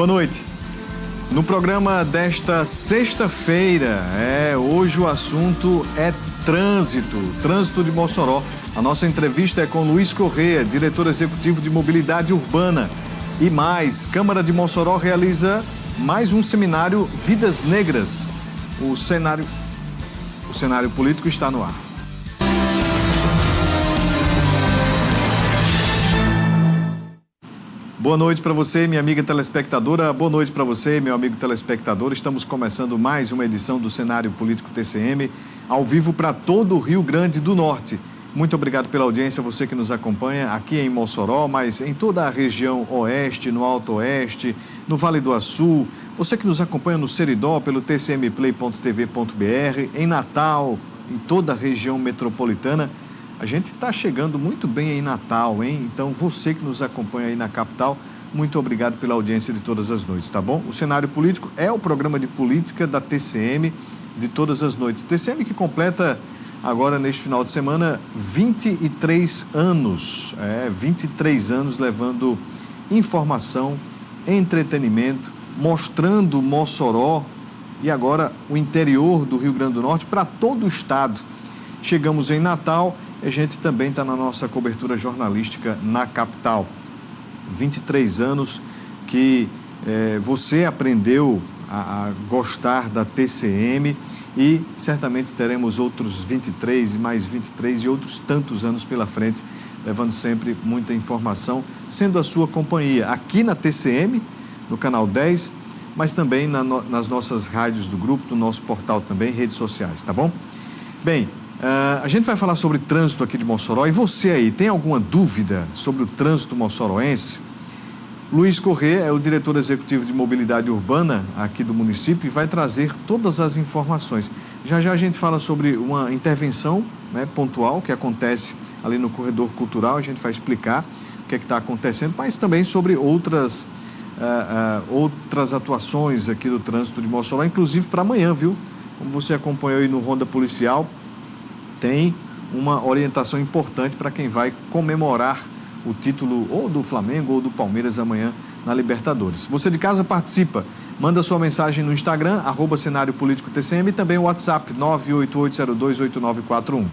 Boa noite. No programa desta sexta-feira, hoje o assunto é trânsito de Mossoró. A nossa entrevista é com Luiz Corrêa, diretor executivo de Mobilidade Urbana. E mais, Câmara de Mossoró realiza mais um seminário Vidas Negras. O cenário político está no ar. Boa noite para você, minha amiga telespectadora. Boa noite para você, meu amigo telespectador. Estamos começando mais uma edição do Cenário Político TCM, ao vivo para todo o Rio Grande do Norte. Muito obrigado pela audiência, você que nos acompanha aqui em Mossoró, mas em toda a região oeste, no Alto Oeste, no Vale do Açu, você que nos acompanha no Seridó, pelo tcmplay.tv.br, em Natal, em toda a região metropolitana. A gente está chegando muito bem aí em Natal, hein? Então, você que nos acompanha aí na capital, muito obrigado pela audiência de todas as noites, tá bom? O Cenário Político é o programa de política da TCM de todas as noites. TCM que completa agora, neste final de semana, 23 anos. 23 anos levando informação, entretenimento, mostrando Mossoró e agora o interior do Rio Grande do Norte para todo o estado. Chegamos em Natal. A gente também está na nossa cobertura jornalística na capital. 23 anos que você aprendeu a gostar da TCM e certamente teremos outros 23 e mais 23 e outros tantos anos pela frente, levando sempre muita informação, sendo a sua companhia aqui na TCM, no canal 10, mas também nas nossas rádios do grupo, no nosso portal também, redes sociais, tá bom? Bem, a gente vai falar sobre trânsito aqui de Mossoró. E você aí, tem alguma dúvida sobre o trânsito moçoroense? Luiz Corrêa é o diretor executivo de Mobilidade Urbana aqui do município e vai trazer todas as informações. Já a gente fala sobre uma intervenção pontual que acontece ali no corredor cultural. A gente vai explicar o que é que está acontecendo, mas também sobre outras atuações aqui do trânsito de Mossoró, inclusive para amanhã, viu? Como você acompanhou aí no Ronda Policial, tem uma orientação importante para quem vai comemorar o título ou do Flamengo ou do Palmeiras amanhã na Libertadores. Você de casa participa, manda sua mensagem no Instagram, @Cenário Político TCM, e também o WhatsApp 988028941.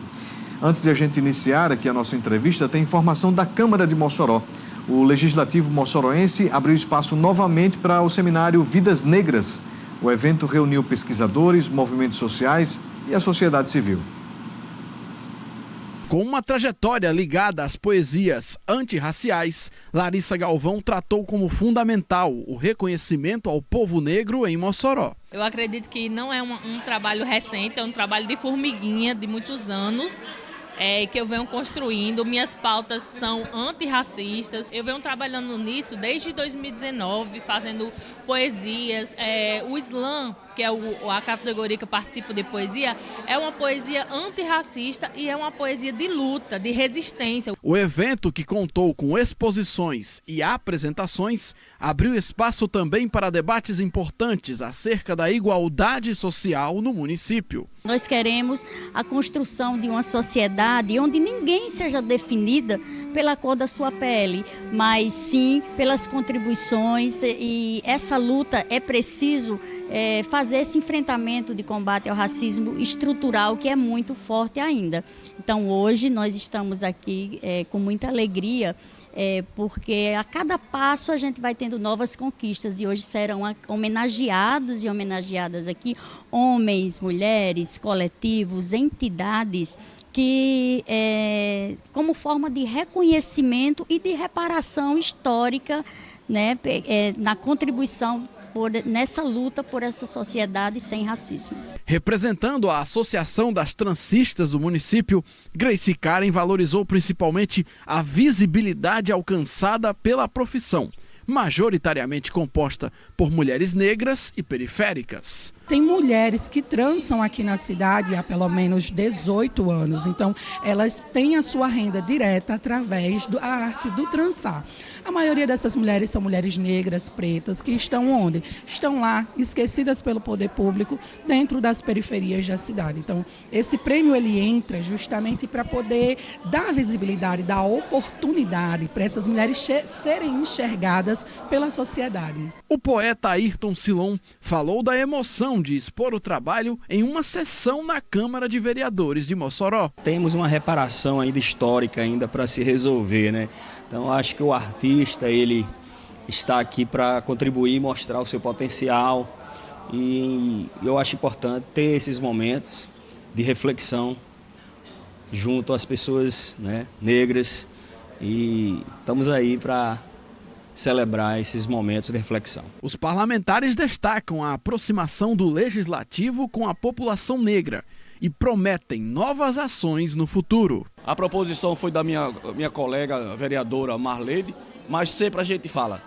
Antes de a gente iniciar aqui a nossa entrevista, tem informação da Câmara de Mossoró. O Legislativo moçoroense abriu espaço novamente para o seminário Vidas Negras. O evento reuniu pesquisadores, movimentos sociais e a sociedade civil. Com uma trajetória ligada às poesias antirraciais, Larissa Galvão tratou como fundamental o reconhecimento ao povo negro em Mossoró. Eu acredito que não é um trabalho recente, é um trabalho de formiguinha de muitos anos, que eu venho construindo. Minhas pautas são antirracistas. Eu venho trabalhando nisso desde 2019, fazendo poesias. O slam, que é a categoria que eu participo de poesia, é uma poesia antirracista e é uma poesia de luta, de resistência. O evento, que contou com exposições e apresentações, abriu espaço também para debates importantes acerca da igualdade social no município. Nós queremos a construção de uma sociedade onde ninguém seja definida pela cor da sua pele, mas sim pelas contribuições, e essa luta é preciso fazer esse enfrentamento de combate ao racismo estrutural, que é muito forte ainda. Então hoje nós estamos aqui com muita alegria, porque a cada passo a gente vai tendo novas conquistas, e hoje serão homenageados e homenageadas aqui homens, mulheres, coletivos, entidades que, como forma de reconhecimento e de reparação histórica, na contribuição nessa luta por essa sociedade sem racismo. Representando a Associação das Transistas do município, Grace Karen valorizou principalmente a visibilidade alcançada pela profissão, majoritariamente composta por mulheres negras e periféricas. tem mulheres que trançam aqui na cidade há pelo menos 18 anos. Então, elas têm a sua renda direta através da arte do trançar. A maioria dessas mulheres são mulheres negras, pretas, que estão onde? Estão lá, esquecidas pelo poder público, dentro das periferias da cidade. Então, esse prêmio ele entra justamente para poder dar visibilidade, dar oportunidade para essas mulheres serem enxergadas pela sociedade. O poeta Ayrton Silon falou da emoção de expor o trabalho em uma sessão na Câmara de Vereadores de Mossoró. Temos uma reparação ainda histórica ainda para se resolver, né? Então acho que o artista ele está aqui para contribuir e mostrar o seu potencial, e eu acho importante ter esses momentos de reflexão junto às pessoas, né, negras, e estamos aí para celebrar esses momentos de reflexão. Os parlamentares destacam a aproximação do legislativo com a população negra e prometem novas ações no futuro. A proposição foi da minha colega vereadora Marlene, mas sempre a gente fala,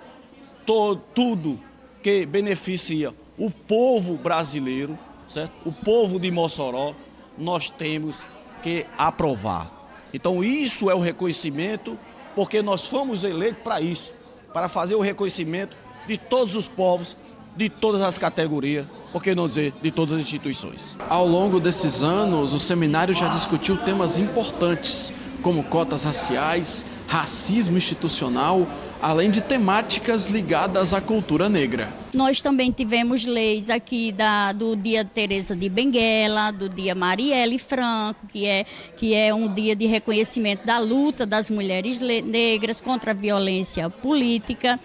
tudo que beneficia o povo brasileiro, certo? O povo de Mossoró, nós temos que aprovar. Então isso é o reconhecimento, porque nós fomos eleitos para isso, para fazer o reconhecimento de todos os povos, de todas as categorias, por que não dizer de todas as instituições. Ao longo desses anos, o seminário já discutiu temas importantes, como cotas raciais, racismo institucional, além de temáticas ligadas à cultura negra. Nós também tivemos leis aqui do dia Teresa de Benguela, do dia Marielle Franco, que é um dia de reconhecimento da luta das mulheres negras contra a violência política.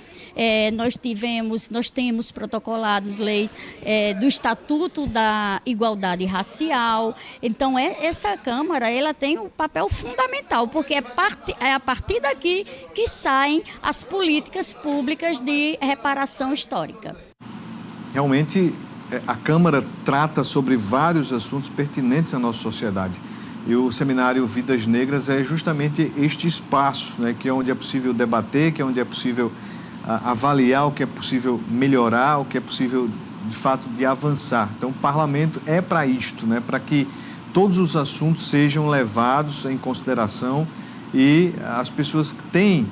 Nós temos protocolados leis do Estatuto da Igualdade Racial. Então, essa Câmara ela tem um papel fundamental, porque é a partir daqui que saem as políticas públicas de reparação histórica. Realmente, a Câmara trata sobre vários assuntos pertinentes à nossa sociedade. E o Seminário Vidas Negras é justamente este espaço, né, que é onde é possível debater, que é onde é possível avaliar o que é possível melhorar, o que é possível, de fato, de avançar. Então, o parlamento é para isto, né, para que todos os assuntos sejam levados em consideração e as pessoas que têm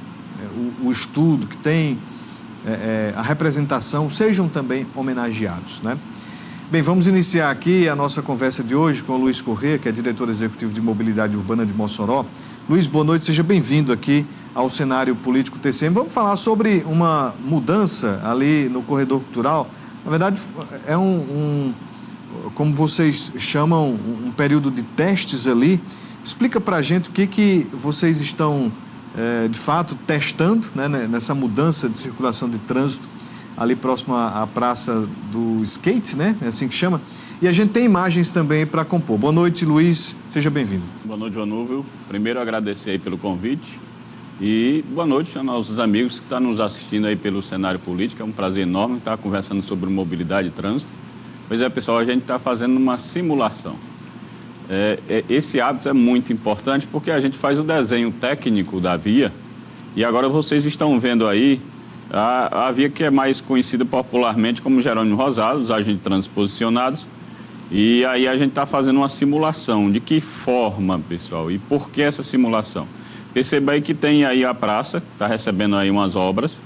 o estudo, que têm a representação, sejam também homenageados, né? Bem, vamos iniciar aqui a nossa conversa de hoje com o Luiz Corrêa, que é diretor executivo de Mobilidade Urbana de Mossoró. Luiz, boa noite, seja bem-vindo aqui ao cenário político TCM. Vamos falar sobre uma mudança ali no corredor cultural. Na verdade, é como vocês chamam, um período de testes ali. Explica para a gente o que vocês estão de fato, testando, né, nessa mudança de circulação de trânsito ali próximo à Praça do Skate, né? É assim que chama. E a gente tem imagens também para compor. Boa noite, Luiz. Seja bem-vindo. Boa noite, João. Primeiro, agradecer aí pelo convite e boa noite aos nossos amigos que estão nos assistindo aí pelo cenário político. É um prazer enorme estar conversando sobre mobilidade e trânsito. Pois é, pessoal, a gente está fazendo uma simulação. Esse hábito é muito importante porque a gente faz o desenho técnico da via e agora vocês estão vendo aí a via que é mais conhecida popularmente como Jerônimo Rosado, os agentes transposicionados, e aí a gente está fazendo uma simulação. De que forma, pessoal, e por que essa simulação? Perceba aí que tem aí a praça, está recebendo aí umas obras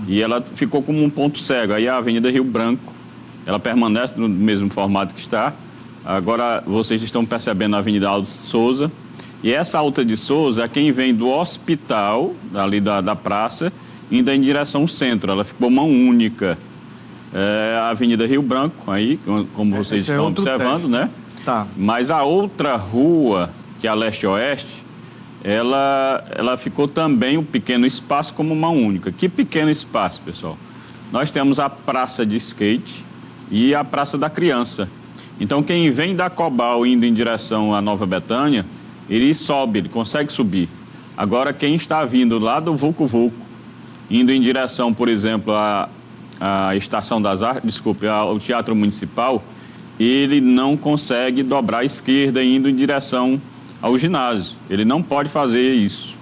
e ela ficou como um ponto cego. Aí a Avenida Rio Branco, ela permanece no mesmo formato que está. Agora vocês estão percebendo a Avenida Aldo Souza. E essa Alta de Souza é quem vem do hospital, ali da praça, indo em direção ao centro. Ela ficou mão única. A Avenida Rio Branco, aí, como vocês estão observando, teste, né? Tá. Mas a outra rua, que é a leste-oeste, ela ficou também um pequeno espaço como mão única. Que pequeno espaço, pessoal? Nós temos a Praça de Skate e a Praça da Criança. Então, quem vem da Cobal indo em direção à Nova Betânia, ele sobe, ele consegue subir. Agora, quem está vindo lá do Vucu Vucu, indo em direção, por exemplo, à Estação das Artes, ao Teatro Municipal, ele não consegue dobrar à esquerda indo em direção ao ginásio. Ele não pode fazer isso.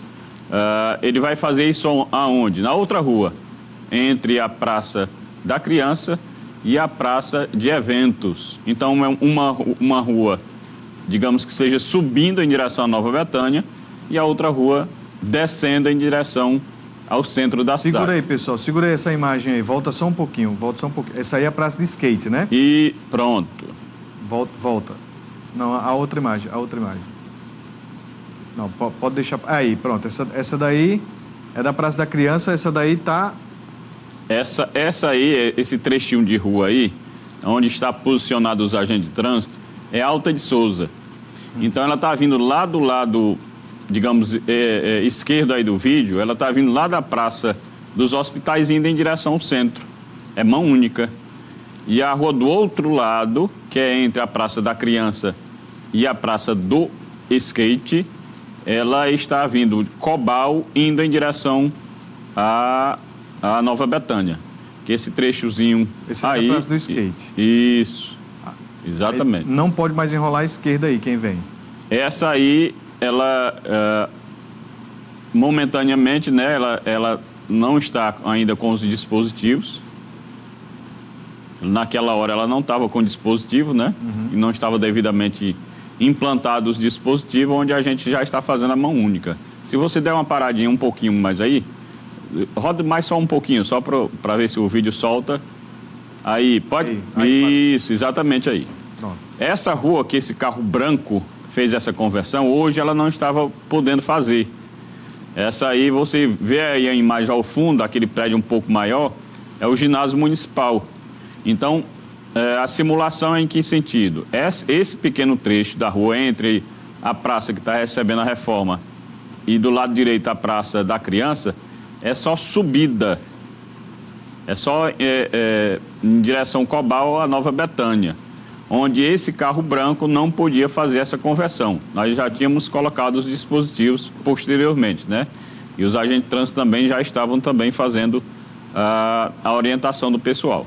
Ele vai fazer isso aonde? Na outra rua, entre a Praça da Criança e a praça de eventos. Então, é uma rua, digamos que seja subindo em direção à Nova Betânia e a outra rua descendo em direção ao centro da cidade. Segura aí, pessoal, segura aí essa imagem aí, volta só um pouquinho. Essa aí é a praça de skate, né? E pronto. Volta. Não, a outra imagem. Não, pode deixar. Aí, pronto. Essa daí é da Praça da Criança, essa daí tá... Essa aí, esse trechinho de rua aí, onde está posicionado os agentes de trânsito, é Alta de Souza. Então, ela está vindo lá do lado, digamos, esquerdo aí do vídeo, ela está vindo lá da Praça dos Hospitais indo em direção ao centro. É mão única. E a rua do outro lado, que é entre a Praça da Criança e a Praça do Skate, ela está vindo Cobal, indo em direção à Nova Betânia. Que esse trechozinho esse aí... é a Praça do Skate. Isso, exatamente. Não pode mais enrolar a esquerda aí, quem vem? Essa aí, ela, momentaneamente, né, ela não está ainda com os dispositivos. Naquela hora ela não estava com dispositivo, né? E não estava devidamente implantado os dispositivos, onde a gente já está fazendo a mão única. Se você der uma paradinha um pouquinho mais aí, roda mais só um pouquinho, só para ver se o vídeo solta. Aí, pode? Isso, exatamente aí. Pronto. Essa rua que esse carro branco fez essa conversão, hoje ela não estava podendo fazer. Essa aí, você vê aí a imagem ao fundo, aquele prédio um pouco maior, é o ginásio municipal. Então, a simulação é em que sentido? Esse pequeno trecho da rua entre a praça que está recebendo a reforma e do lado direito a Praça da Criança, é só subida. É só em direção Cobal à Nova Betânia, onde esse carro branco não podia fazer essa conversão. Nós já tínhamos colocado os dispositivos posteriormente, né? E os agentes de trânsito também já estavam também fazendo a orientação do pessoal.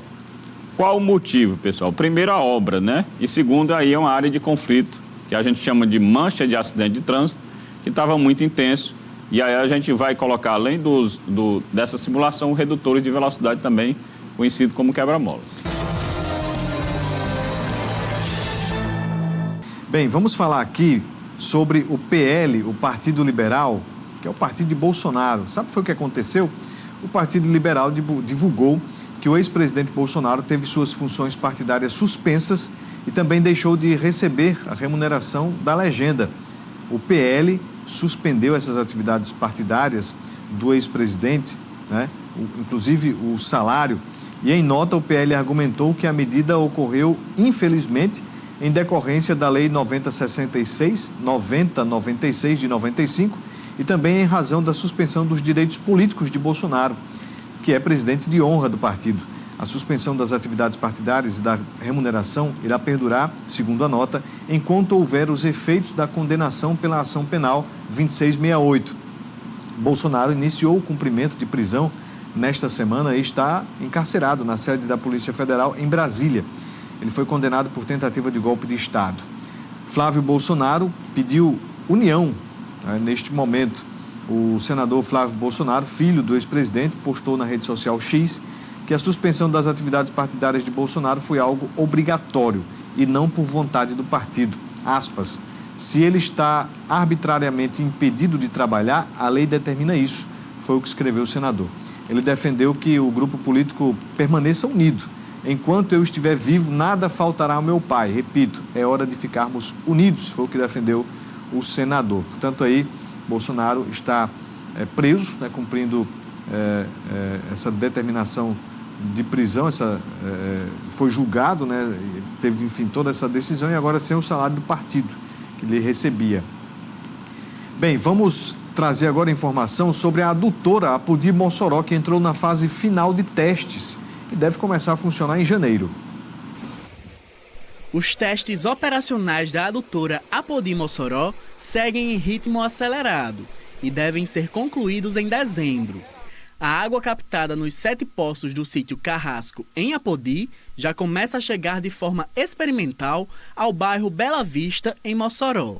Qual o motivo, pessoal? Primeiro, a obra, né? E segundo, aí é uma área de conflito, que a gente chama de mancha de acidente de trânsito, que estava muito intenso. E aí a gente vai colocar, além dessa simulação, redutores de velocidade também, conhecido como quebra-molas. Bem, vamos falar aqui sobre o PL, o Partido Liberal, que é o partido de Bolsonaro. Sabe o que foi que aconteceu? O Partido Liberal divulgou que o ex-presidente Bolsonaro teve suas funções partidárias suspensas e também deixou de receber a remuneração da legenda. O PL suspendeu essas atividades partidárias do ex-presidente, né? Inclusive o salário, e em nota o PL argumentou que a medida ocorreu, infelizmente, em decorrência da Lei 9096 de 95 e também em razão da suspensão dos direitos políticos de Bolsonaro, que é presidente de honra do partido. A suspensão das atividades partidárias e da remuneração irá perdurar, segundo a nota, enquanto houver os efeitos da condenação pela ação penal 2668. Bolsonaro iniciou o cumprimento de prisão nesta semana e está encarcerado na sede da Polícia Federal em Brasília. Ele foi condenado por tentativa de golpe de Estado. Flávio Bolsonaro pediu união neste momento. O senador Flávio Bolsonaro, filho do ex-presidente, postou na rede social X que a suspensão das atividades partidárias de Bolsonaro foi algo obrigatório e não por vontade do partido. Aspas, se ele está arbitrariamente impedido de trabalhar, a lei determina isso, foi o que escreveu o senador. Ele defendeu que o grupo político permaneça unido. Enquanto eu estiver vivo, nada faltará ao meu pai. Repito, é hora de ficarmos unidos, foi o que defendeu o senador. Portanto, aí, Bolsonaro está preso, né, cumprindo essa determinação de prisão, foi julgado, né, teve, enfim, toda essa decisão e agora sem o salário do partido que ele recebia. Bem, vamos trazer agora informação sobre a adutora Apodi Mossoró, que entrou na fase final de testes e deve começar a funcionar em janeiro. Os testes operacionais da adutora Apodi Mossoró seguem em ritmo acelerado e devem ser concluídos em dezembro. A água captada nos 7 poços do sítio Carrasco, em Apodi, já começa a chegar de forma experimental ao bairro Bela Vista, em Mossoró.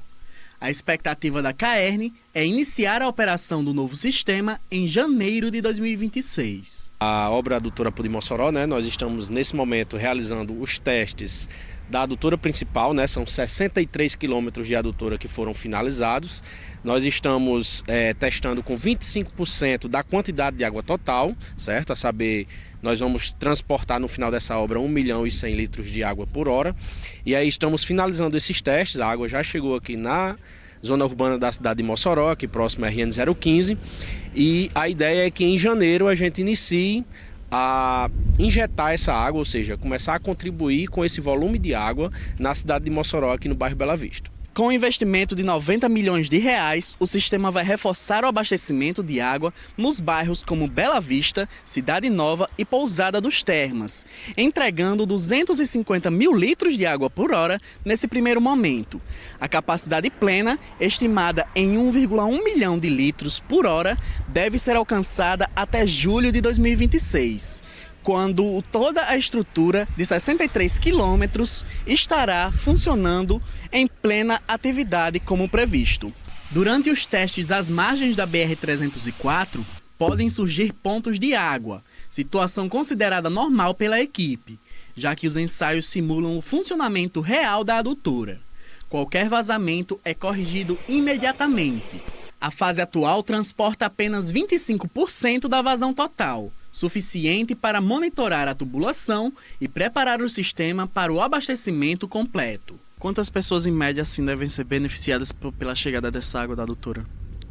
A expectativa da CAERN é iniciar a operação do novo sistema em janeiro de 2026. A obra adutora Apodi Mossoró, nós estamos nesse momento realizando os testes da adutora principal, são 63 quilômetros de adutora que foram finalizados. Nós estamos testando com 25% da quantidade de água total, certo? A saber, nós vamos transportar no final dessa obra 1 milhão e 100 litros de água por hora. E aí estamos finalizando esses testes, a água já chegou aqui na zona urbana da cidade de Mossoró, aqui próximo à RN 015. E a ideia é que em janeiro a gente inicie a injetar essa água, ou seja, começar a contribuir com esse volume de água na cidade de Mossoró, aqui no bairro Bela Vista. Com um investimento de R$90 milhões, o sistema vai reforçar o abastecimento de água nos bairros como Bela Vista, Cidade Nova e Pousada dos Termas, entregando 250 mil litros de água por hora nesse primeiro momento. A capacidade plena, estimada em 1,1 milhão de litros por hora, deve ser alcançada até julho de 2026. Quando toda a estrutura de 63 quilômetros estará funcionando em plena atividade como previsto. Durante os testes às margens da BR-304, podem surgir pontos de água, situação considerada normal pela equipe, já que os ensaios simulam o funcionamento real da adutora. Qualquer vazamento é corrigido imediatamente. A fase atual transporta apenas 25% da vazão total, suficiente para monitorar a tubulação e preparar o sistema para o abastecimento completo. Quantas pessoas, em média, assim, devem ser beneficiadas pela chegada dessa água da adutora?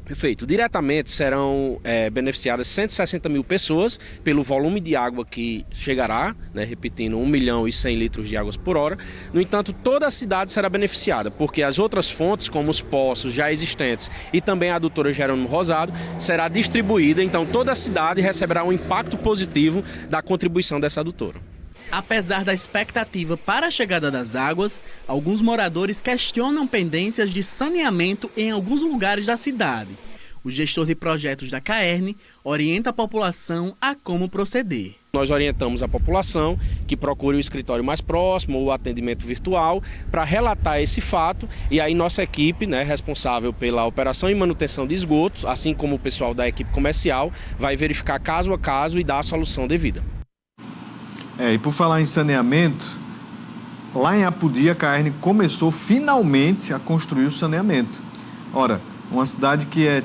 Perfeito. Diretamente serão beneficiadas 160 mil pessoas pelo volume de água que chegará, repetindo, 1 milhão e 100 litros de águas por hora. No entanto, toda a cidade será beneficiada, porque as outras fontes, como os poços já existentes e também a adutora Jerônimo Rosado, será distribuída, então toda a cidade receberá um impacto positivo da contribuição dessa adutora. Apesar da expectativa para a chegada das águas, alguns moradores questionam pendências de saneamento em alguns lugares da cidade. O gestor de projetos da CAERN orienta a população a como proceder. Nós orientamos a população que procure o escritório mais próximo ou o atendimento virtual para relatar esse fato, e aí nossa equipe, responsável pela operação e manutenção de esgotos, assim como o pessoal da equipe comercial, vai verificar caso a caso e dar a solução devida. E por falar em saneamento, lá em Apodi, a CAERN começou finalmente a construir o saneamento. Ora, uma cidade que é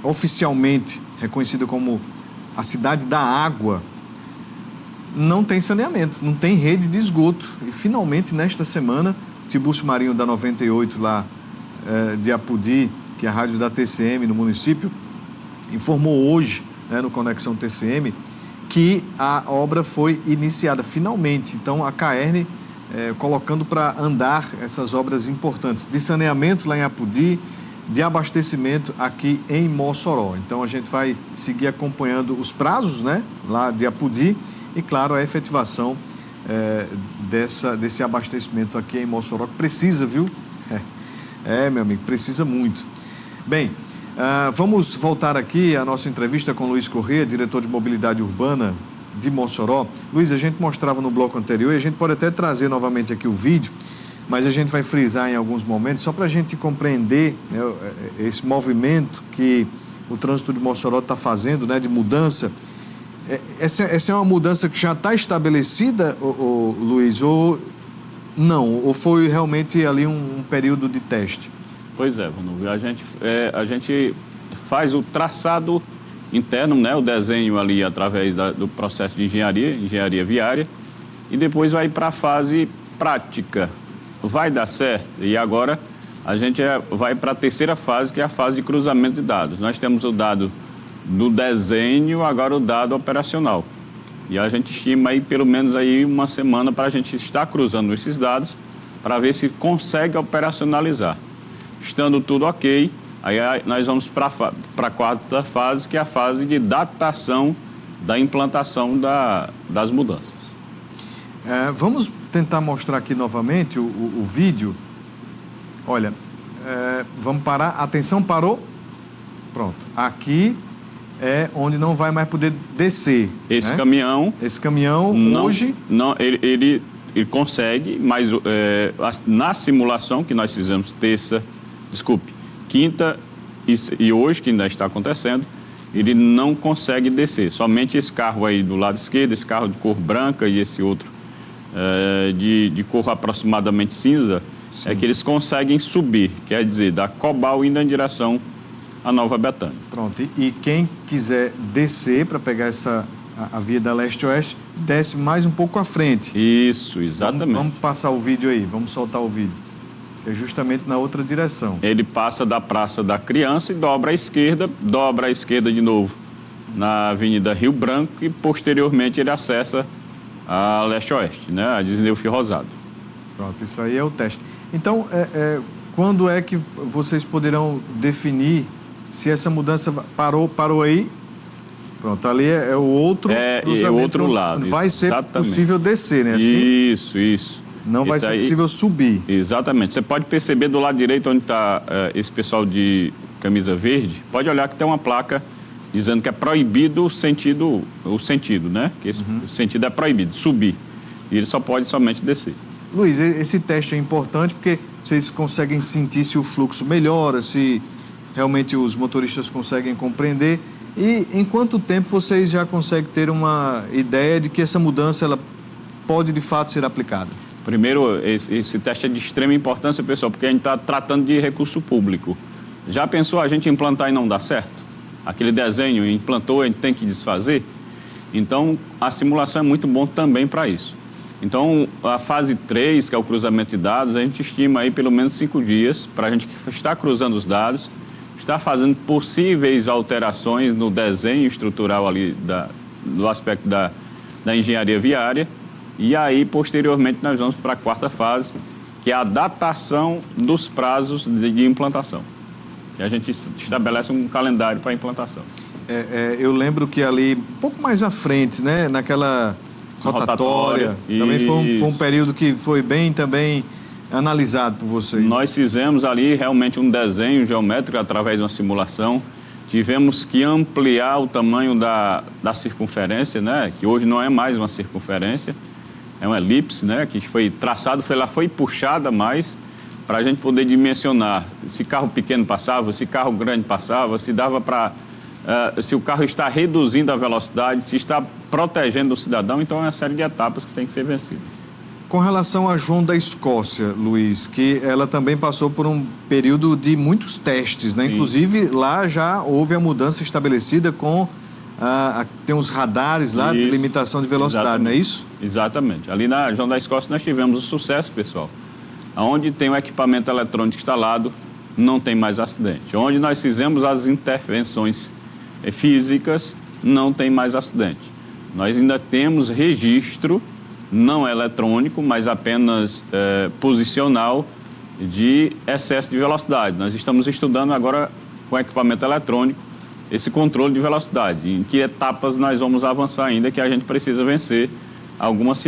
oficialmente reconhecida como a cidade da água, não tem saneamento, não tem rede de esgoto. E finalmente, nesta semana, Tibúrcio Marinho da 98 lá de Apodi, que é a rádio da TCM no município, informou hoje, no Conexão TCM, que a obra foi iniciada finalmente. Então, a CAERN colocando para andar essas obras importantes de saneamento lá em Apodi, de abastecimento aqui em Mossoró. Então, a gente vai seguir acompanhando os prazos, lá de Apodi e, claro, a efetivação desse abastecimento aqui em Mossoró, que precisa, viu? Meu amigo, precisa muito. Bem, vamos voltar aqui à nossa entrevista com Luiz Corrêa, diretor de Mobilidade Urbana de Mossoró. Luiz, a gente mostrava no bloco anterior e a gente pode até trazer novamente aqui o vídeo, mas a gente vai frisar em alguns momentos, só para a gente compreender esse movimento que o trânsito de Mossoró está fazendo, de mudança. Essa é uma mudança que já está estabelecida, Luiz, ou não? Ou foi realmente ali um período de teste? Pois é, Vanúvio, a gente faz o traçado interno, o desenho ali através do processo de engenharia viária, e depois vai para a fase prática. Vai dar certo? E agora a gente vai para a terceira fase, que é a fase de cruzamento de dados. Nós temos o dado do desenho, agora o dado operacional. E a gente estima aí pelo menos aí uma semana para a gente estar cruzando esses dados para ver se consegue operacionalizar. Estando tudo ok, aí nós vamos para a quarta fase, que é a fase de datação da implantação das mudanças. Vamos tentar mostrar aqui novamente o vídeo. Olha, vamos parar. Atenção, parou? Pronto. Aqui é onde não vai mais poder descer. Esse caminhão não, hoje... Não, ele quinta-feira, na simulação que nós fizemos quinta e hoje, que ainda está acontecendo, ele não consegue descer. Somente esse carro aí do lado esquerdo, esse carro de cor branca e esse outro de cor aproximadamente cinza, sim, é que eles conseguem subir, quer dizer, da Cobal indo em direção à Nova Betânia. Pronto, e quem quiser descer para pegar a via da leste-oeste, desce mais um pouco à frente. Isso, exatamente. Vamos passar o vídeo aí, vamos soltar o vídeo. É justamente na outra direção. Ele passa da Praça da Criança e dobra à esquerda de novo na Avenida Rio Branco e posteriormente ele acessa a leste-oeste, né? A Disneyfield Rosado. Pronto, isso aí é o teste. Então, quando é que vocês poderão definir se essa mudança parou aí? Pronto, ali é o outro cruzamento. É o outro lado. Vai ser exatamente possível descer, né? Assim? Isso. Não vai ser possível subir. Exatamente. Você pode perceber do lado direito onde está esse pessoal de camisa verde, pode olhar que tem uma placa dizendo que é proibido o sentido, né? Que esse sentido é proibido, subir. E ele só pode somente descer. Luiz, esse teste é importante porque vocês conseguem sentir se o fluxo melhora, se realmente os motoristas conseguem compreender. E em quanto tempo vocês já conseguem ter uma ideia de que essa mudança ela pode de fato ser aplicada? Primeiro, esse teste é de extrema importância, pessoal, porque a gente está tratando de recurso público. Já pensou a gente implantar e não dar certo? Aquele desenho implantou, a gente tem que desfazer? Então, a simulação é muito bom também para isso. Então, a fase 3, que é o cruzamento de dados, a gente estima aí pelo menos 5 dias para a gente estar cruzando os dados, estar fazendo possíveis alterações no desenho estrutural ali do aspecto da engenharia viária. E aí, posteriormente, nós vamos para a 4ª fase, que é a datação dos prazos de implantação. E a gente estabelece um calendário para a implantação. Eu lembro que ali, um pouco mais à frente, né, naquela rotatória também foi um período que foi bem também analisado por vocês. Nós fizemos ali realmente um desenho geométrico através de uma simulação. Tivemos que ampliar o tamanho da circunferência, né, que hoje não é mais uma circunferência. É uma elipse, né, que foi traçado, ela foi puxada mais para a gente poder dimensionar se carro pequeno passava, se carro grande passava, se dava para... se o carro está reduzindo a velocidade, se está protegendo o cidadão. Então é uma série de etapas que tem que ser vencidas. Com relação a João da Escócia, Luiz, que ela também passou por um período de muitos testes, né? Sim. Inclusive lá já houve a mudança estabelecida com... tem uns radares lá de limitação de velocidade, exatamente. Não é isso? Exatamente. Ali na João da Escócia nós tivemos o sucesso, pessoal. Onde tem o equipamento eletrônico instalado, não tem mais acidente. Onde nós fizemos as intervenções físicas, não tem mais acidente. Nós ainda temos registro, não eletrônico, mas apenas posicional, de excesso de velocidade. Nós estamos estudando agora com equipamento eletrônico esse controle de velocidade. Em que etapas nós vamos avançar ainda, que a gente precisa vencer algumas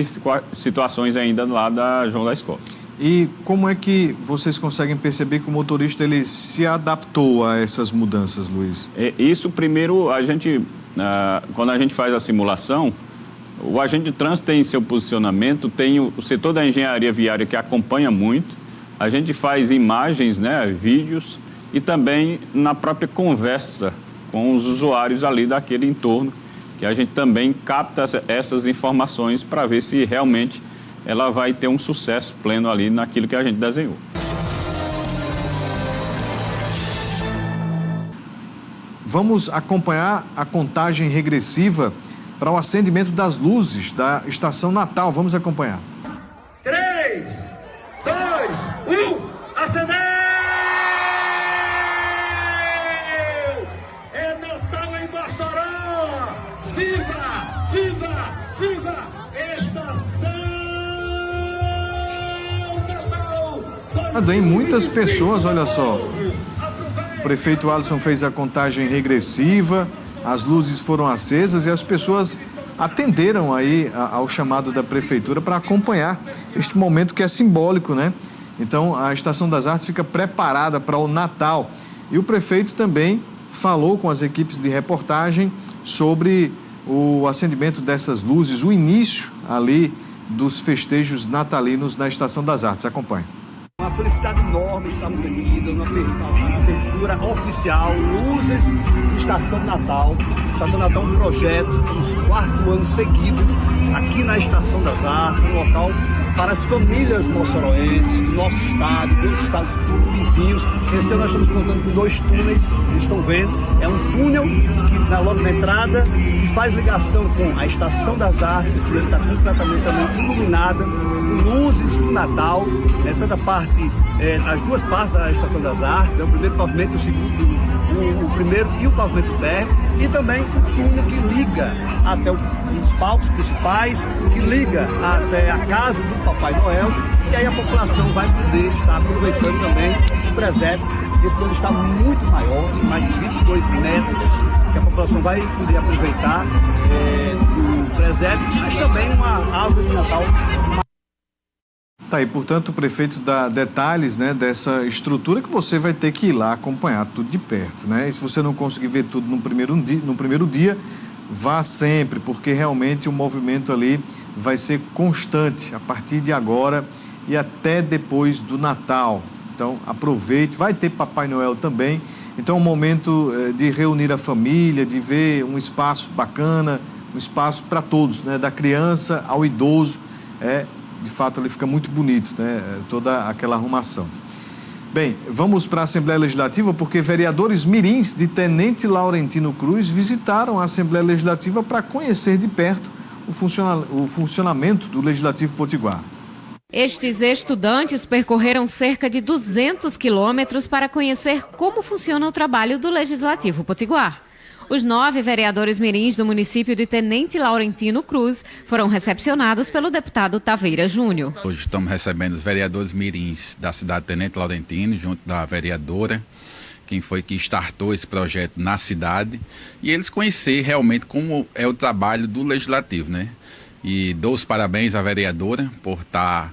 situações ainda lá da João da Escócia. E como é que vocês conseguem perceber que o motorista ele se adaptou a essas mudanças, Luiz? Isso primeiro, quando a gente faz a simulação, o agente de trânsito tem seu posicionamento, tem o setor da engenharia viária que acompanha muito, a gente faz imagens, né, vídeos, e também na própria conversa com os usuários ali daquele entorno, que a gente também capta essas informações para ver se realmente ela vai ter um sucesso pleno ali naquilo que a gente desenhou. Vamos acompanhar a contagem regressiva para o acendimento das luzes da Estação Natal. Vamos acompanhar. 3, 2, 1, acendeu! É Natal em Mossoró! Viva, viva, viva! Estação Natal! Tem muitas pessoas, olha só. O prefeito Alisson fez a contagem regressiva, as luzes foram acesas e as pessoas atenderam aí ao chamado da prefeitura para acompanhar este momento que é simbólico, né? Então, a Estação das Artes fica preparada para o Natal. E o prefeito também falou com as equipes de reportagem sobre o acendimento dessas luzes, o início ali dos festejos natalinos na Estação das Artes. Acompanhe. Uma felicidade enorme de estarmos aqui, dando uma abertura oficial, Luzes de Estação Natal. Estação Natal é um projeto, no 4º ano seguido, aqui na Estação das Artes, um local para as famílias moçoroenses, do nosso estado, dos estados vizinhos. Esse ano nós estamos contando com 2 túneis, vocês estão vendo, é um túnel que logo na entrada e faz ligação com a Estação das Artes, que está completamente também iluminada, com luzes do Natal, tanto a parte, as 2 partes da Estação das Artes, o primeiro pavimento e o segundo, o primeiro e o pavimento térreo, e também o túnel que liga até os palcos principais, que liga até a casa do Papai Noel, e aí a população vai poder estar aproveitando também o presépio. Esse ano está muito maior, mais de 22 metros, que a população vai poder aproveitar do presépio, mas também uma árvore de Natal. Tá aí, portanto, o prefeito dá detalhes, né, dessa estrutura que você vai ter que ir lá acompanhar tudo de perto, né? E se você não conseguir ver tudo no primeiro dia, vá sempre, porque realmente o movimento ali vai ser constante a partir de agora e até depois do Natal. Então, aproveite, vai ter Papai Noel também. Então, é um momento de reunir a família, de ver um espaço bacana, um espaço para todos, né, da criança ao idoso. De fato, ele fica muito bonito, né? Toda aquela arrumação. Bem, vamos para a Assembleia Legislativa, porque vereadores mirins de Tenente Laurentino Cruz visitaram a Assembleia Legislativa para conhecer de perto o funcionamento do Legislativo Potiguar. Estes estudantes percorreram cerca de 200 quilômetros para conhecer como funciona o trabalho do Legislativo Potiguar. Os 9 vereadores mirins do município de Tenente Laurentino Cruz foram recepcionados pelo deputado Taveira Júnior. Hoje estamos recebendo os vereadores mirins da cidade de Tenente Laurentino, junto da vereadora, quem foi que startou esse projeto na cidade, e eles conhecer realmente como é o trabalho do Legislativo, né? E dou os parabéns à vereadora por estar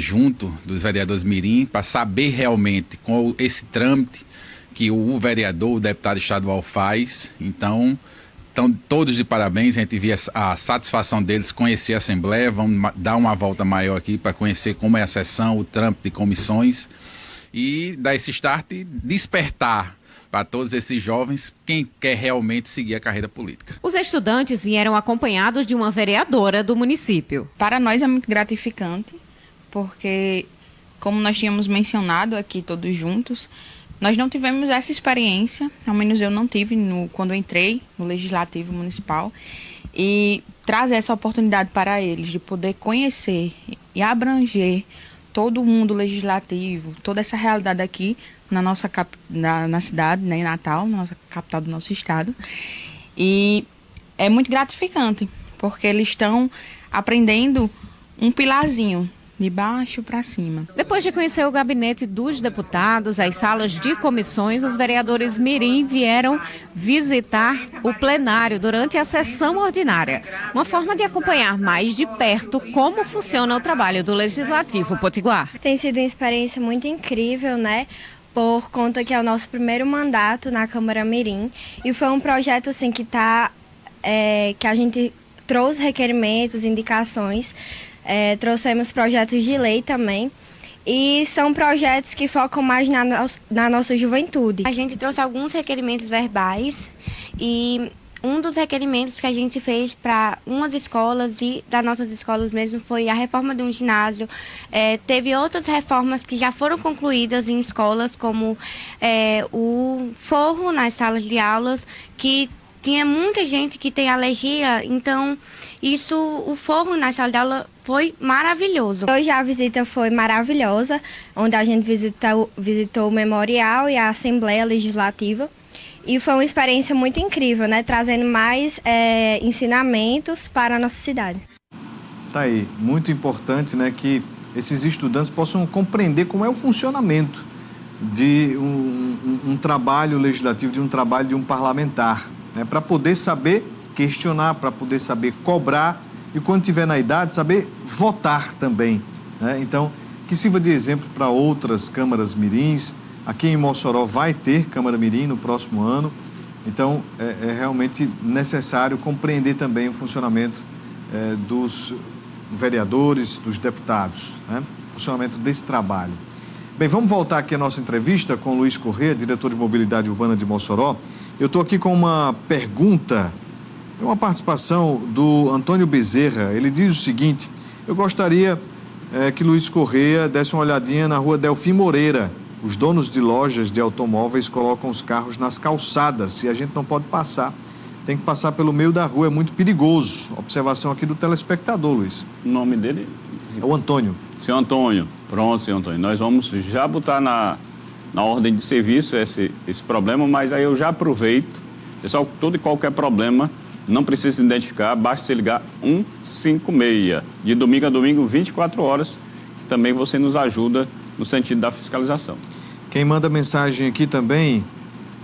junto dos vereadores mirim, para saber realmente com esse trâmite que o vereador, o deputado estadual faz. Então, estão todos de parabéns, a gente vê a satisfação deles conhecer a Assembleia. Vamos dar uma volta maior aqui para conhecer como é a sessão, o trâmite de comissões e dar esse start e despertar para todos esses jovens quem quer realmente seguir a carreira política. Os estudantes vieram acompanhados de uma vereadora do município. Para nós é muito gratificante, porque, como nós tínhamos mencionado aqui todos juntos, nós não tivemos essa experiência, ao menos eu não tive quando eu entrei no Legislativo Municipal, e trazer essa oportunidade para eles de poder conhecer e abranger todo o mundo legislativo, toda essa realidade aqui na nossa na cidade, né, em Natal, na nossa capital do nosso estado. E é muito gratificante, porque eles estão aprendendo um pilarzinho, de baixo para cima. Depois de conhecer o gabinete dos deputados, as salas de comissões, os vereadores mirim vieram visitar o plenário durante a sessão ordinária. Uma forma de acompanhar mais de perto como funciona o trabalho do Legislativo Potiguar. Tem sido uma experiência muito incrível, né? Por conta que é o nosso primeiro mandato na Câmara Mirim. E foi um projeto assim que a gente trouxe requerimentos, indicações. Trouxemos projetos de lei também, e são projetos que focam mais na nossa juventude. A gente trouxe alguns requerimentos verbais, e um dos requerimentos que a gente fez para umas escolas e das nossas escolas mesmo foi a reforma de um ginásio. Teve outras reformas que já foram concluídas em escolas, como o forro nas salas de aulas, que tinha muita gente que tem alergia, então o forro na sala de aula foi maravilhoso. Hoje a visita foi maravilhosa, onde a gente visitou o memorial e a Assembleia Legislativa. E foi uma experiência muito incrível, né? Trazendo mais ensinamentos para a nossa cidade. Tá aí, muito importante, né, que esses estudantes possam compreender como é o funcionamento de um trabalho legislativo, de um trabalho de um parlamentar, né? Para poder saber questionar, para poder saber cobrar e, quando tiver na idade, saber votar também, né? Então, que sirva de exemplo para outras câmaras mirins. Aqui em Mossoró vai ter Câmara Mirim no próximo ano, então é realmente necessário compreender também o funcionamento dos vereadores, dos deputados, né? O funcionamento desse trabalho. Bem, vamos voltar aqui à nossa entrevista com o Luiz Corrêa, diretor de Mobilidade Urbana de Mossoró. Eu estou aqui com uma pergunta, uma participação do Antônio Bezerra. Ele diz o seguinte: eu gostaria que Luiz Corrêa desse uma olhadinha na rua Delfim Moreira. Os donos de lojas de automóveis colocam os carros nas calçadas e a gente não pode passar. Tem que passar pelo meio da rua, é muito perigoso. Observação aqui do telespectador, Luiz. O nome dele? É o Antônio. Senhor Antônio, pronto, senhor Antônio. Nós vamos já botar na ordem de serviço esse problema, mas aí eu já aproveito. Pessoal, todo e qualquer problema, não precisa se identificar, basta você ligar 156, de domingo a domingo, 24 horas, que também você nos ajuda no sentido da fiscalização. Quem manda mensagem aqui também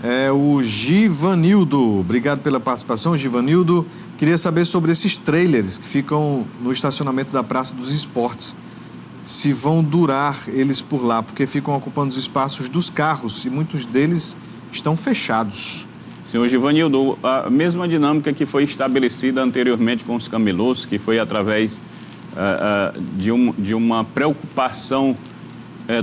é o Givanildo. Obrigado pela participação, Givanildo. Queria saber sobre esses trailers que ficam no estacionamento da Praça dos Esportes. Se vão durar eles por lá, porque ficam ocupando os espaços dos carros e muitos deles estão fechados. Senhor Givanildo, a mesma dinâmica que foi estabelecida anteriormente com os camelôs, que foi através de uma preocupação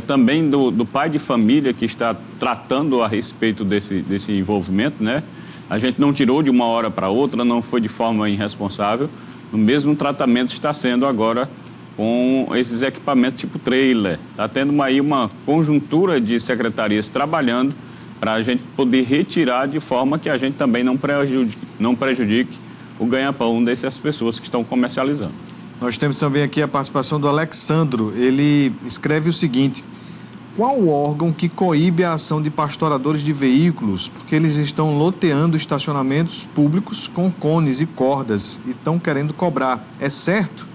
também do pai de família que está tratando a respeito desse envolvimento, né? A gente não tirou de uma hora para outra, não foi de forma irresponsável. O mesmo tratamento está sendo agora com esses equipamentos tipo trailer. Está tendo aí uma conjuntura de secretarias trabalhando para a gente poder retirar de forma que a gente também não prejudique o ganha-pão dessas pessoas que estão comercializando. Nós temos também aqui a participação do Alexandro. Ele escreve o seguinte: qual o órgão que coíbe a ação de pastoradores de veículos? Porque eles estão loteando estacionamentos públicos com cones e cordas e estão querendo cobrar. É certo?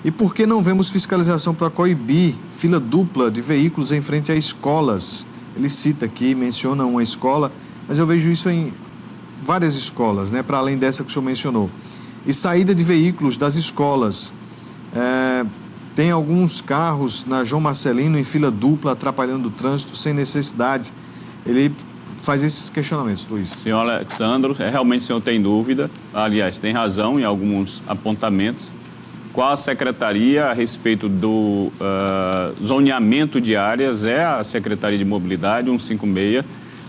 E por que não vemos fiscalização para coibir fila dupla de veículos em frente a escolas? Ele cita aqui, menciona uma escola, mas eu vejo isso em várias escolas, né? Para além dessa que o senhor mencionou. E saída de veículos das escolas. Tem alguns carros na João Marcelino em fila dupla, atrapalhando o trânsito sem necessidade. Ele faz esses questionamentos, Luiz. Senhor Alexandro, realmente o senhor tem dúvida, aliás, tem razão em alguns apontamentos. Qual a secretaria a respeito do zoneamento de áreas? É a Secretaria de Mobilidade, 156.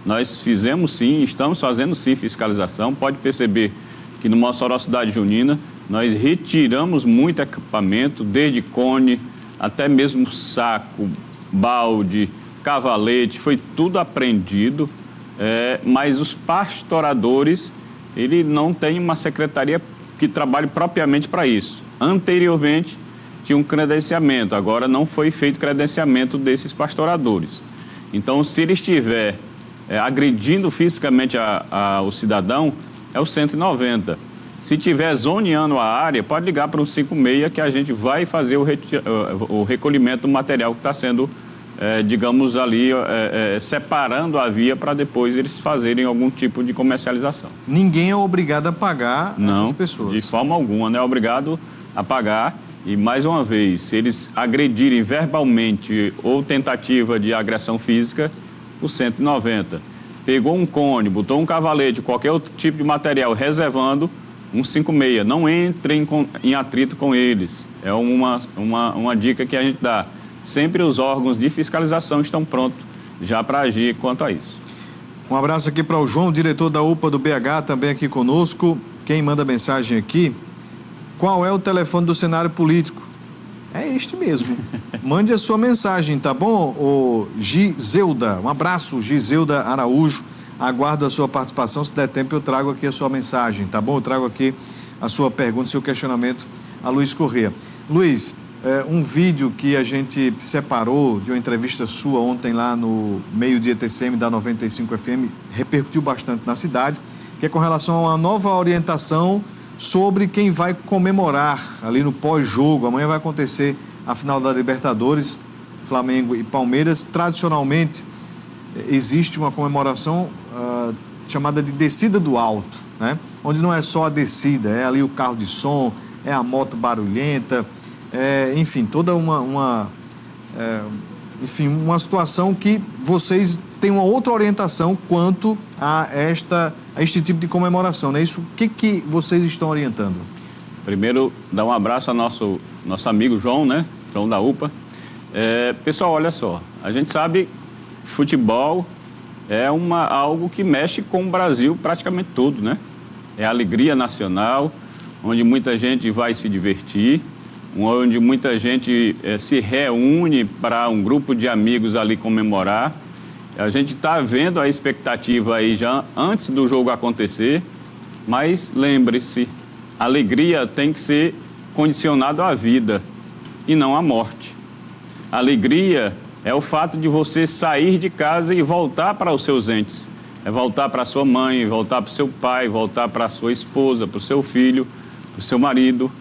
Nós fizemos sim, estamos fazendo sim fiscalização. Pode perceber que no Mossoró Cidade Junina, nós retiramos muito equipamento, desde cone, até mesmo saco, balde, cavalete, foi tudo apreendido. Mas os pastoradores, ele não tem uma secretaria que trabalhe propriamente para isso. Anteriormente, tinha um credenciamento, agora não foi feito credenciamento desses pastoradores. Então, se ele estiver agredindo fisicamente o cidadão, é o 190. Se estiver zoneando a área, pode ligar para o 156 que a gente vai fazer o recolhimento do material que está sendo, digamos ali, separando a via para depois eles fazerem algum tipo de comercialização. Ninguém é obrigado a pagar essas pessoas? De forma alguma, não é obrigado a pagar. E, mais uma vez, se eles agredirem verbalmente ou tentativa de agressão física, o 190. Pegou um cone, botou um cavalete, qualquer outro tipo de material reservando, 156. Não entrem em atrito com eles. É uma dica que a gente dá. Sempre os órgãos de fiscalização estão prontos já para agir quanto a isso. Um abraço aqui para o João, diretor da UPA do BH, também aqui conosco. Quem manda mensagem aqui: qual é o telefone do cenário político? É este mesmo. Mande a sua mensagem, tá bom, o Giseuda? Um abraço, Giseuda Araújo. Aguardo a sua participação. Se der tempo, eu trago aqui a sua mensagem, tá bom? Eu trago aqui a sua pergunta, seu questionamento a Luiz Corrêa. Luiz, um vídeo que a gente separou de uma entrevista sua ontem lá no Meio-Dia TCM da 95 FM repercutiu bastante na cidade, que é com relação a uma nova orientação sobre quem vai comemorar ali no pós-jogo. Amanhã vai acontecer a final da Libertadores, Flamengo e Palmeiras. Tradicionalmente, existe uma comemoração chamada de descida do alto, né? Onde não é só a descida, é ali o carro de som, é a moto barulhenta, enfim, toda uma situação que vocês têm uma outra orientação quanto a este tipo de comemoração, né? Isso, o que vocês estão orientando? Primeiro, dar um abraço ao nosso amigo João, né? João da UPA. Pessoal, olha só, a gente sabe que futebol é algo que mexe com o Brasil praticamente todo, né? É a alegria nacional, onde muita gente vai se divertir, onde muita gente se reúne para um grupo de amigos ali comemorar. A gente está vendo a expectativa aí já antes do jogo acontecer, mas lembre-se, a alegria tem que ser condicionada à vida e não à morte. A alegria é o fato de você sair de casa e voltar para os seus entes. É voltar para a sua mãe, voltar para o seu pai, voltar para a sua esposa, para o seu filho, para o seu marido.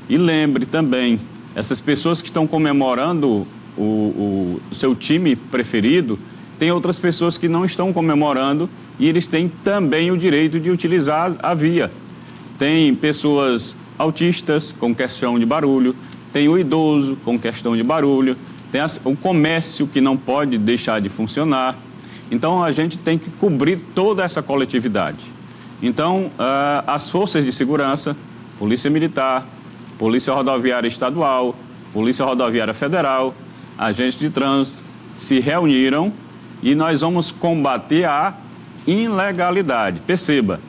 E lembre também, essas pessoas que estão comemorando o seu time preferido, tem outras pessoas que não estão comemorando e eles têm também o direito de utilizar a via. Tem pessoas autistas com questão de barulho, tem o idoso com questão de barulho, tem o comércio que não pode deixar de funcionar. Então, a gente tem que cobrir toda essa coletividade. Então, as forças de segurança, Polícia Militar, Polícia Rodoviária Estadual, Polícia Rodoviária Federal, agentes de trânsito, se reuniram e nós vamos combater a ilegalidade. Perceba,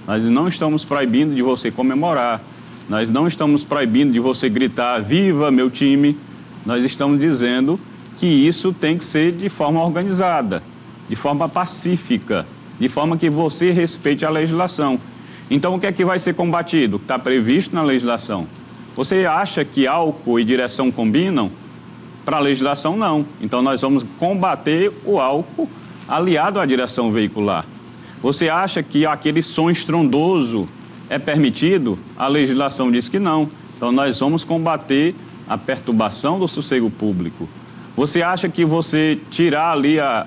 nós não estamos proibindo de você comemorar, nós não estamos proibindo de você gritar "Viva meu time", nós estamos dizendo que isso tem que ser de forma organizada, de forma pacífica, de forma que você respeite a legislação. Então, o que é que vai ser combatido? Está previsto na legislação. Você acha que álcool e direção combinam? Para a legislação, não. Então, nós vamos combater o álcool aliado à direção veicular. Você acha que aquele som estrondoso é permitido? A legislação diz que não. Então, nós vamos combater a perturbação do sossego público. Você acha que você tirar ali a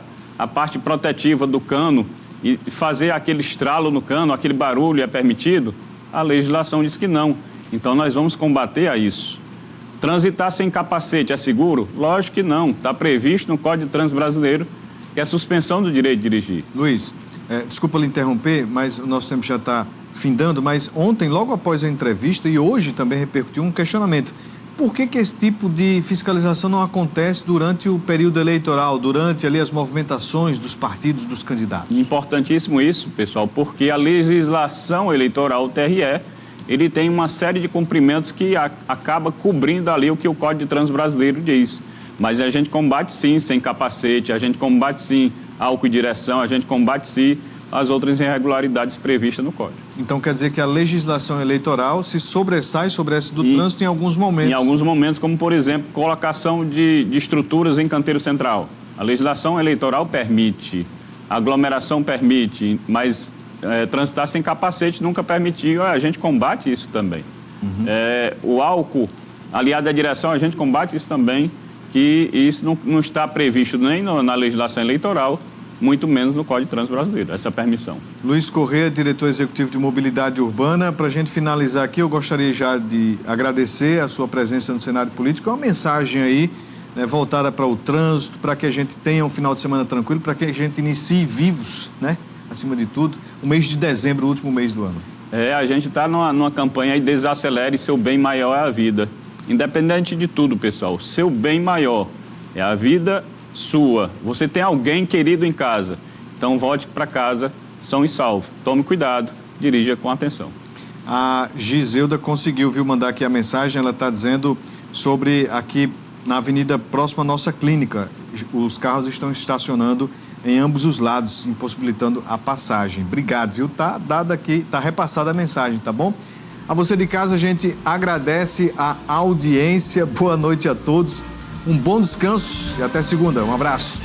parte protetiva do cano e fazer aquele estralo no cano, aquele barulho é permitido? A legislação diz que não. Então, nós vamos combater a isso. Transitar sem capacete é seguro? Lógico que não. Está previsto no Código de Trânsito Brasileiro, que é a suspensão do direito de dirigir. Luiz, desculpa lhe interromper, mas o nosso tempo já está findando, mas ontem, logo após a entrevista, e hoje também repercutiu um questionamento. Por que esse tipo de fiscalização não acontece durante o período eleitoral, durante ali as movimentações dos partidos, dos candidatos? Importantíssimo isso, pessoal, porque a legislação eleitoral, o TRE, ele tem uma série de cumprimentos que acaba cobrindo ali o que o Código de Trânsito Brasileiro diz. Mas a gente combate sim sem capacete, a gente combate sim álcool e direção, a gente combate sim as outras irregularidades previstas no Código. Então quer dizer que a legislação eleitoral se sobressai sobre essa do trânsito em alguns momentos? Em alguns momentos, como por exemplo, colocação de estruturas em canteiro central. A legislação eleitoral permite, a aglomeração permite, mas transitar sem capacete nunca permitiu, a gente combate isso também. O álcool aliado à direção, a gente combate isso também, que isso não está previsto nem na legislação eleitoral, muito menos no Código de Trânsito Brasileiro, essa permissão. Luiz Corrêa, diretor executivo de Mobilidade Urbana. Para a gente finalizar aqui, eu gostaria já de agradecer a sua presença no cenário político. Uma mensagem aí, né, voltada para o trânsito, para que a gente tenha um final de semana tranquilo, para que a gente inicie vivos, né? Acima de tudo, o mês de dezembro, o último mês do ano. A gente está numa campanha aí, desacelere, seu bem maior é a vida. Independente de tudo, pessoal, seu bem maior é a vida sua. Você tem alguém querido em casa, então volte para casa são e salvo. Tome cuidado, dirija com atenção. A Giselda conseguiu, mandar aqui a mensagem. Ela está dizendo sobre aqui na avenida próxima à nossa clínica. Os carros estão estacionando em ambos os lados, impossibilitando a passagem. Obrigado, viu? Tá dada aqui, tá repassada a mensagem, tá bom? A você de casa, a gente agradece a audiência. Boa noite a todos. Um bom descanso e até segunda. Um abraço.